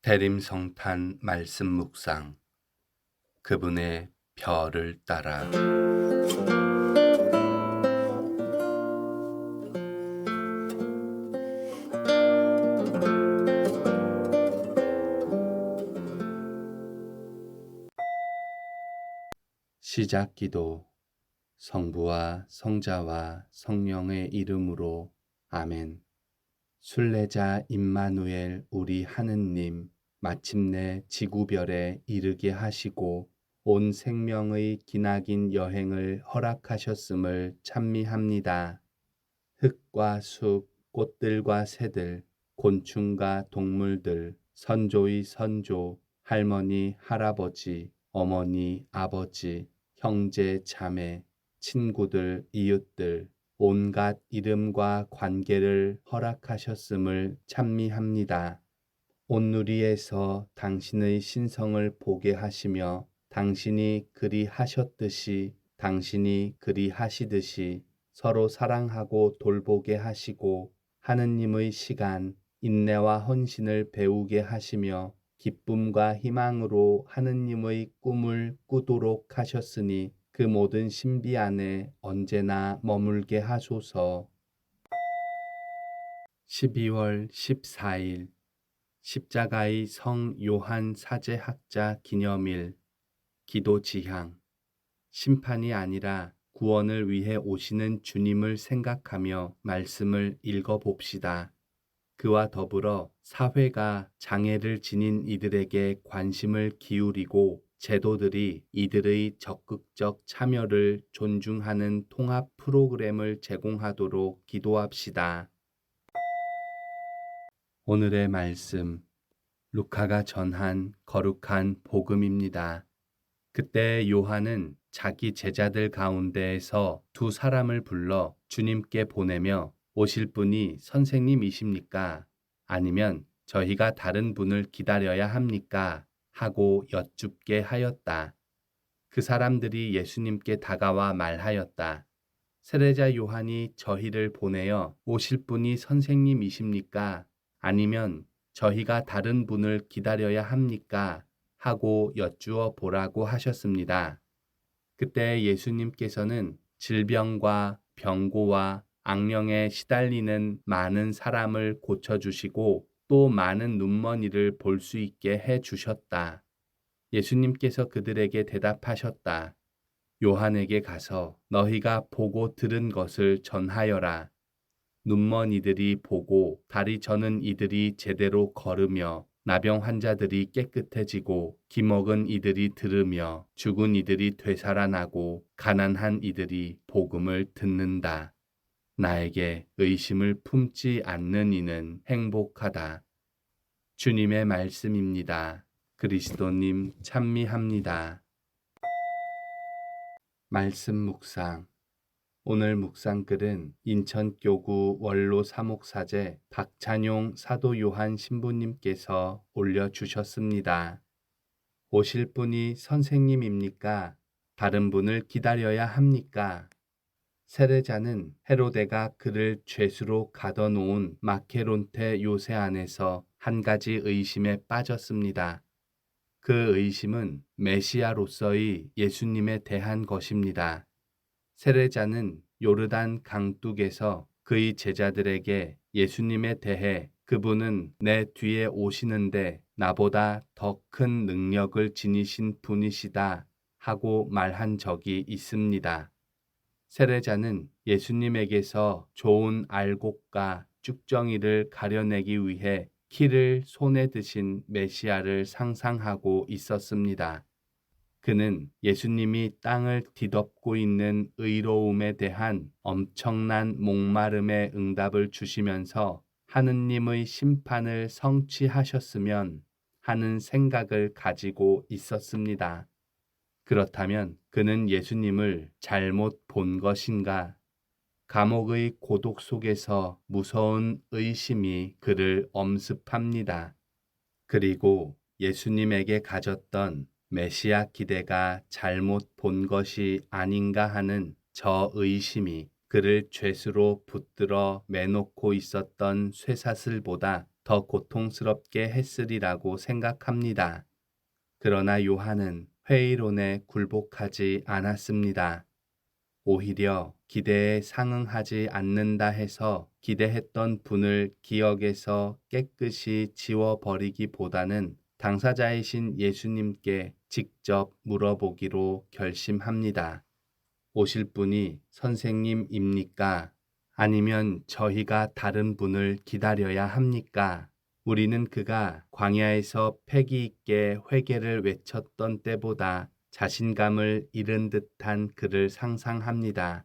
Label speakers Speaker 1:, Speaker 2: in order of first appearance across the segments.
Speaker 1: 대림성탄 말씀 묵상. 그분의 별을 따라. 시작 기도. 성부와 성자와 성령의 이름으로 아멘. 순례자 임마누엘 우리 하느님, 마침내 지구별에 이르게 하시고 온 생명의 기나긴 여행을 허락하셨음을 찬미합니다. 흙과 숲, 꽃들과 새들, 곤충과 동물들, 선조의 선조, 할머니, 할아버지, 어머니, 아버지, 형제, 자매, 친구들, 이웃들, 온갖 이름과 관계를 허락하셨음을 찬미합니다. 온누리에서 당신의 신성을 보게 하시며 당신이 그리 하셨듯이 당신이 그리 하시듯이 서로 사랑하고 돌보게 하시고 하느님의 시간, 인내와 헌신을 배우게 하시며 기쁨과 희망으로 하느님의 꿈을 꾸도록 하셨으니 그 모든 신비 안에 언제나 머물게 하소서. 12월 14일 십자가의 성 요한 사제학자 기념일. 기도 지향. 심판이 아니라 구원을 위해 오시는 주님을 생각하며 말씀을 읽어봅시다. 그와 더불어 사회가 장애를 지닌 이들에게 관심을 기울이고 제도들이 이들의 적극적 참여를 존중하는 통합 프로그램을 제공하도록 기도합시다. 오늘의 말씀, 루카가 전한 거룩한 복음입니다. 그때 요한은 자기 제자들 가운데에서 두 사람을 불러 주님께 보내며 오실 분이 선생님이십니까? 아니면 저희가 다른 분을 기다려야 합니까? 하고 여쭙게 하였다. 그 사람들이 예수님께 다가와 말하였다. 세례자 요한이 저희를 보내어 오실 분이 선생님이십니까? 아니면 저희가 다른 분을 기다려야 합니까? 하고 여쭈어 보라고 하셨습니다. 그때 예수님께서는 질병과 병고와 악령에 시달리는 많은 사람을 고쳐주시고 또 많은 눈먼이를 볼 수 있게 해주셨다. 예수님께서 그들에게 대답하셨다. 요한에게 가서 너희가 보고 들은 것을 전하여라. 눈먼 이들이 보고 다리 저는 이들이 제대로 걸으며 나병 환자들이 깨끗해지고 기먹은 이들이 들으며 죽은 이들이 되살아나고 가난한 이들이 복음을 듣는다. 나에게 의심을 품지 않는 이는 행복하다. 주님의 말씀입니다. 그리스도님 찬미합니다. 말씀 묵상. 오늘 묵상글은 인천교구 원로 사목사제 박찬용 사도 요한 신부님께서 올려주셨습니다. 오실 분이 선생님입니까? 다른 분을 기다려야 합니까? 세례자는 헤로데가 그를 죄수로 가둬놓은 마케론테 요새 안에서 한 가지 의심에 빠졌습니다. 그 의심은 메시아로서의 예수님에 대한 것입니다. 세례자는 요르단 강둑에서 그의 제자들에게 예수님에 대해 그분은 내 뒤에 오시는데 나보다 더 큰 능력을 지니신 분이시다 하고 말한 적이 있습니다. 세례자는 예수님에게서 좋은 알곡과 쭉정이를 가려내기 위해 키를 손에 드신 메시아를 상상하고 있었습니다. 그는 예수님이 땅을 뒤덮고 있는 의로움에 대한 엄청난 목마름의 응답을 주시면서 하느님의 심판을 성취하셨으면 하는 생각을 가지고 있었습니다. 그렇다면 그는 예수님을 잘못 본 것인가? 감옥의 고독 속에서 무서운 의심이 그를 엄습합니다. 그리고 예수님에게 가졌던 메시아 기대가 잘못 본 것이 아닌가 하는 저 의심이 그를 죄수로 붙들어 매놓고 있었던 쇠사슬보다 더 고통스럽게 했으리라고 생각합니다. 그러나 요한은 회의론에 굴복하지 않았습니다. 오히려 기대에 상응하지 않는다 해서 기대했던 분을 기억에서 깨끗이 지워버리기보다는 당사자이신 예수님께 직접 물어보기로 결심합니다. 오실 분이 선생님입니까? 아니면 저희가 다른 분을 기다려야 합니까? 우리는 그가 광야에서 패기 있게 회개를 외쳤던 때보다 자신감을 잃은 듯한 그를 상상합니다.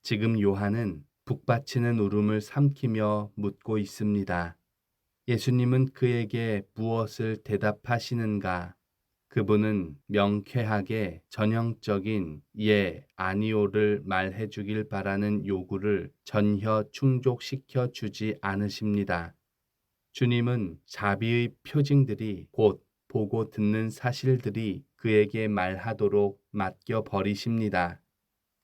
Speaker 1: 지금 요한은 북받치는 울음을 삼키며 묻고 있습니다. 예수님은 그에게 무엇을 대답하시는가? 그분은 명쾌하게 전형적인 예, 아니오를 말해 주길 바라는 요구를 전혀 충족시켜 주지 않으십니다. 주님은 자비의 표징들이 곧 보고 듣는 사실들이 그에게 말하도록 맡겨 버리십니다.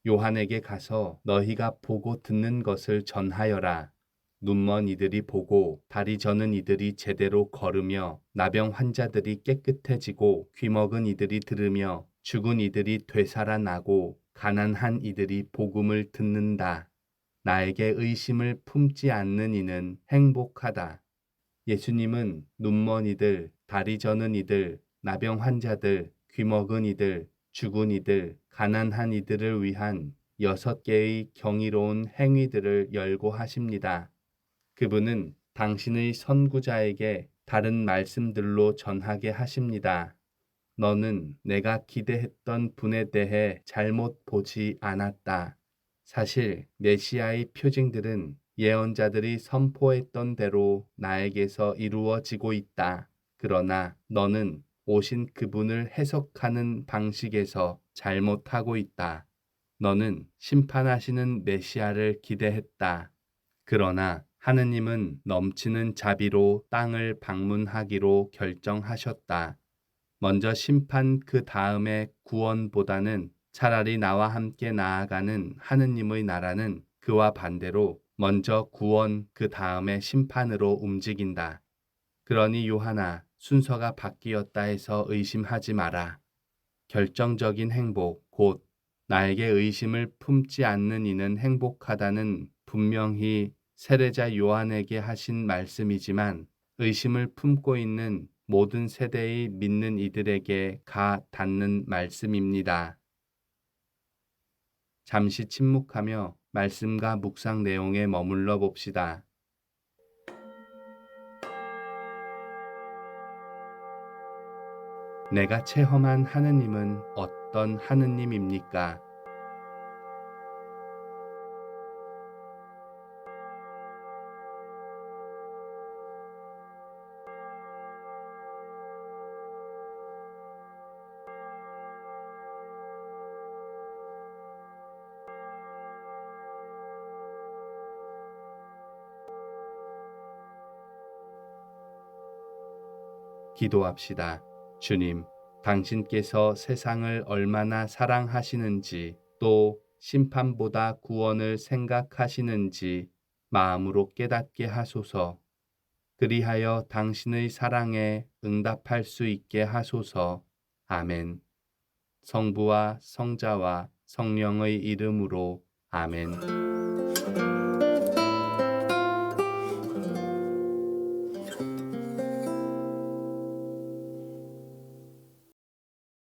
Speaker 1: 요한에게 가서 너희가 보고 듣는 것을 전하여라. 눈먼 이들이 보고 다리 저는 이들이 제대로 걸으며 나병 환자들이 깨끗해지고 귀먹은 이들이 들으며 죽은 이들이 되살아나고 가난한 이들이 복음을 듣는다. 나에게 의심을 품지 않는 이는 행복하다. 예수님은 눈먼 이들, 다리 저는 이들, 나병 환자들, 귀먹은 이들, 죽은 이들, 가난한 이들을 위한 6개의 경이로운 행위들을 열고하십니다. 그분은 당신의 선구자에게 다른 말씀들로 전하게 하십니다. 너는 내가 기대했던 분에 대해 잘못 보지 않았다. 사실 메시아의 표징들은 예언자들이 선포했던 대로 나에게서 이루어지고 있다. 그러나 너는 오신 그분을 해석하는 방식에서 잘못하고 있다. 너는 심판하시는 메시아를 기대했다. 그러나 하느님은 넘치는 자비로 땅을 방문하기로 결정하셨다. 먼저 심판 그 다음에 구원보다는 차라리 나와 함께 나아가는 하느님의 나라는 그와 반대로 먼저 구원 그 다음에 심판으로 움직인다. 그러니 요한아, 순서가 바뀌었다 해서 의심하지 마라. 결정적인 행복, 곧 나에게 의심을 품지 않는 이는 행복하다는 분명히 세례자 요한에게 하신 말씀이지만 의심을 품고 있는 모든 세대의 믿는 이들에게 가 닿는 말씀입니다. 잠시 침묵하며 말씀과 묵상 내용에 머물러 봅시다. 내가 체험한 하느님은 어떤 하느님입니까? 기도합시다. 주님, 당신께서 세상을 얼마나 사랑하시는지 또 심판보다 구원을 생각하시는지 마음으로 깨닫게 하소서. 그리하여 당신의 사랑에 응답할 수 있게 하소서. 아멘. 성부와 성자와 성령의 이름으로 아멘.